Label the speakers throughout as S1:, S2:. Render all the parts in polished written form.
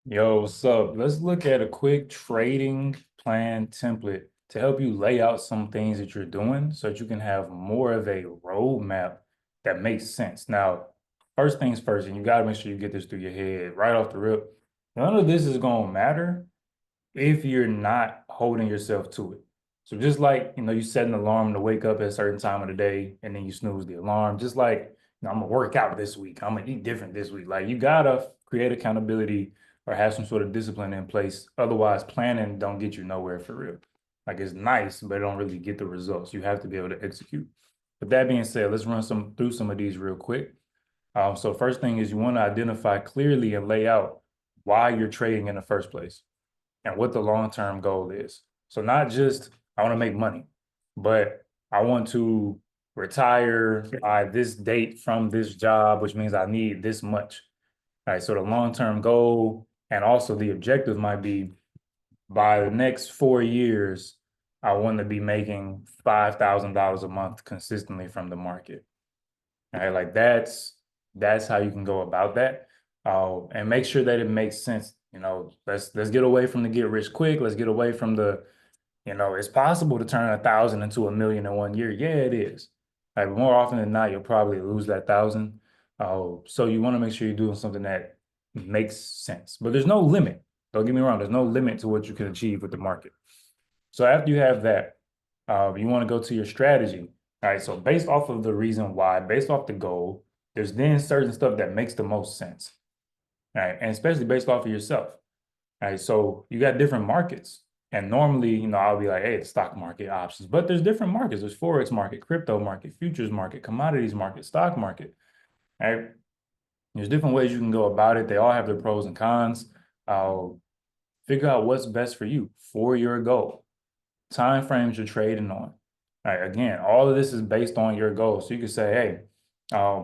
S1: Yo, what's up? Let's look at a quick trading plan template to help you lay out some things that you're doing so that you can have more of a roadmap that makes sense. Now, first things first, and you got to make sure you get this through your head right off the rip. None of this is going to matter if you're not holding yourself to it. So just like, you set an alarm to wake up at a certain time of the day and then you snooze the alarm, just like, I'm gonna work out this week. I'm gonna eat different this week. Like you gotta create accountability or have some sort of discipline in place. Otherwise, planning don't get you nowhere for real. Like it's nice, but it don't really get the results. You have to be able to execute. With that being said, let's run through some of these real quick. So first thing is you want to identify clearly and lay out why you're trading in the first place and what the long-term goal is. So not just I want to make money, but I want to retire by this date from this job, which means I need this much. All right. So the long-term goal and also the objective might be by the next 4 years, I want to be making $5,000 a month consistently from the market. All right, like that's how you can go about that, and make sure that it makes sense. Let's get away from the get rich quick. Let's get away from it's possible to turn 1,000 into 1 million in 1 year. Yeah, it is. Like more often than not, you'll probably lose that thousand. So you want to make sure you're doing something that makes sense. But there's no limit. Don't get me wrong. There's no limit to what you can achieve with the market. So after you have that, you want to go to your strategy. All right. So based off of the reason why, based off the goal, there's then certain stuff that makes the most sense. All right. And especially based off of yourself. All right. So you got different markets. And normally, I'll be like, hey, the stock market options, but there's different markets. There's Forex market, crypto market, futures market, commodities market, stock market. All right. There's different ways you can go about it. They all have their pros and cons. Figure out what's best for you for your goal. Time frames you're trading on. All right, again, all of this is based on your goal. So you can say, hey,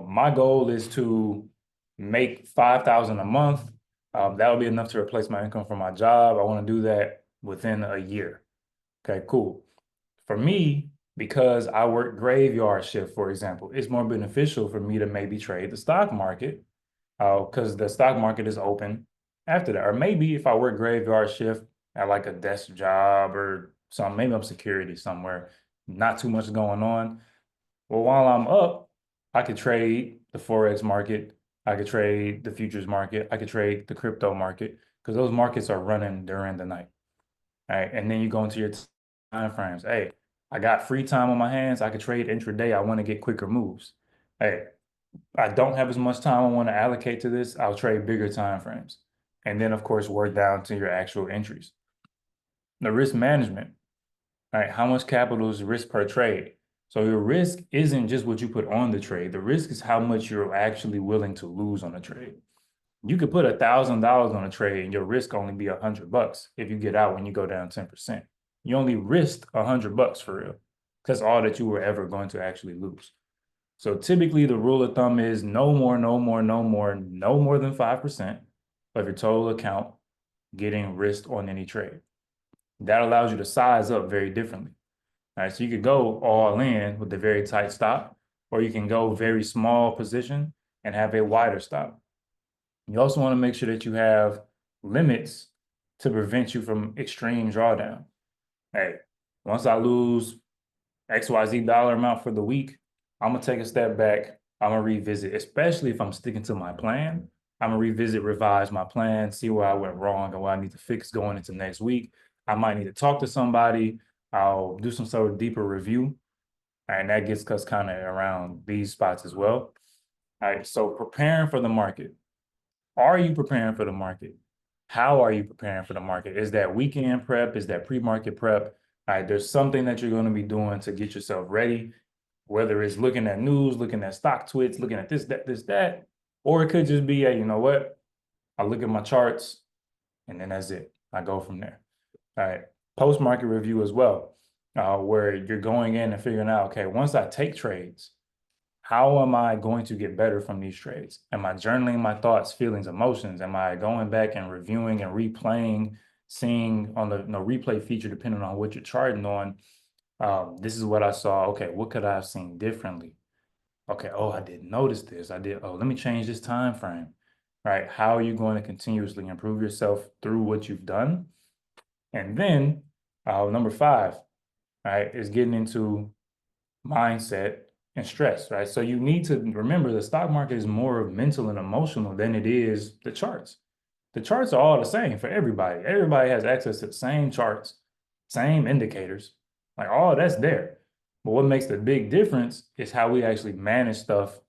S1: my goal is to make 5,000 a month. That'll be enough to replace my income from my job. I want to do that within a year. Okay, cool. For me, because I work graveyard shift, for example, it's more beneficial for me to maybe trade the stock market because the stock market is open after that. Or maybe if I work graveyard shift at like a desk job or something, maybe I'm security somewhere, not too much going on. Well, while I'm up, I could trade the Forex market, I could trade the futures market, I could trade the crypto market because those markets are running during the night. All right. And then you go into your time frames. Hey, I got free time on my hands. I could trade intraday. I want to get quicker moves. Hey, I don't have as much time I want to allocate to this. I'll trade bigger time frames. And then, of course, work down to your actual entries. The risk management. All right. How much capital is risk per trade? So your risk isn't just what you put on the trade. The risk is how much you're actually willing to lose on a trade. You could put $1,000 on a trade and your risk only be $100 if you get out when you go down 10%. You only risked $100 for real. That's all that you were ever going to actually lose. So typically the rule of thumb is no more, no more, no more, no more than 5% of your total account getting risked on any trade. That allows you to size up very differently. All right, so you could go all in with a very tight stop, or you can go very small position and have a wider stop. You also want to make sure that you have limits to prevent you from extreme drawdown. Hey, once I lose XYZ dollar amount for the week, I'm gonna take a step back. I'm gonna revisit, especially if I'm sticking to my plan. I'm gonna revisit, revise my plan, see where I went wrong and what I need to fix going into next week. I might need to talk to somebody. I'll do some sort of deeper review. And that gets us kind of around these spots as well. All right, so preparing for the market. Are you preparing for the market? How are you preparing for the market? Is that weekend prep? Is that pre-market prep? All right, there's something that you're going to be doing to get yourself ready, whether it's looking at news, looking at stock tweets, looking at this, that, or it could just be, hey, you know what? I look at my charts and then that's it. I go from there. All right. Post-market review as well, where you're going in and figuring out, okay, once I take trades, how am I going to get better from these trades? Am I journaling my thoughts, feelings, emotions? Am I going back and reviewing and replaying, seeing on the replay feature, depending on what you're charting on? This is what I saw. Okay, what could I have seen differently? Okay, oh, I didn't notice this. I did. Oh, let me change this time frame. right? How are you going to continuously improve yourself through what you've done? And then number 5, right, is getting into mindset and stress, right? So you need to remember the stock market is more mental and emotional than it is the charts. The charts are all the same for everybody. Everybody has access to the same charts, same indicators, like all that's there. But what makes the big difference is how we actually manage stuff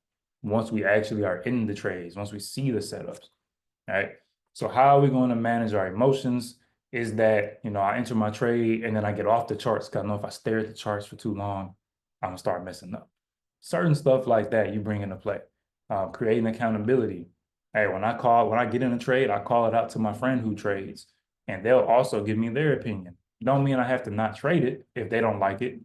S1: once we actually are in the trades, once we see the setups, right? So how are we going to manage our emotions? Is that, I enter my trade and then I get off the charts because I know if I stare at the charts for too long, I'm gonna start messing up. Certain stuff like that you bring into play. Creating accountability. Hey, when I get in a trade, I call it out to my friend who trades, and they'll also give me their opinion. Don't mean I have to not trade it if they don't like it.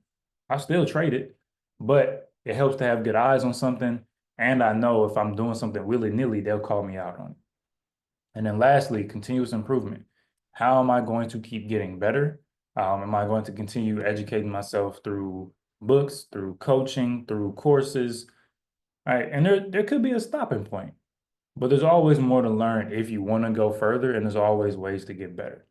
S1: I still trade it, but it helps to have good eyes on something. And I know if I'm doing something willy-nilly, they'll call me out on it. And then lastly, continuous improvement. How am I going to keep getting better? Am I going to continue educating myself through books, through coaching, through courses? All right. And there could be a stopping point, but there's always more to learn if you want to go further, and there's always ways to get better.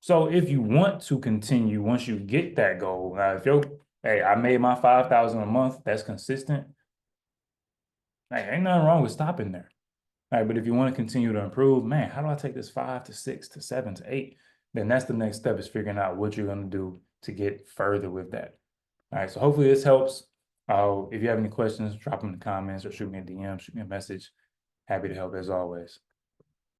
S1: So if you want to continue once you get that goal, now if you're, hey, I made my 5,000 a month, that's consistent. Hey, ain't nothing wrong with stopping there. All right, but if you want to continue to improve, man, how do I take this 5 to 6 to 7 to 8? Then that's the next step, is figuring out what you're going to do to get further with that. All right, so hopefully this helps. If you have any questions, drop them in the comments or shoot me a DM, shoot me a message. Happy to help as always.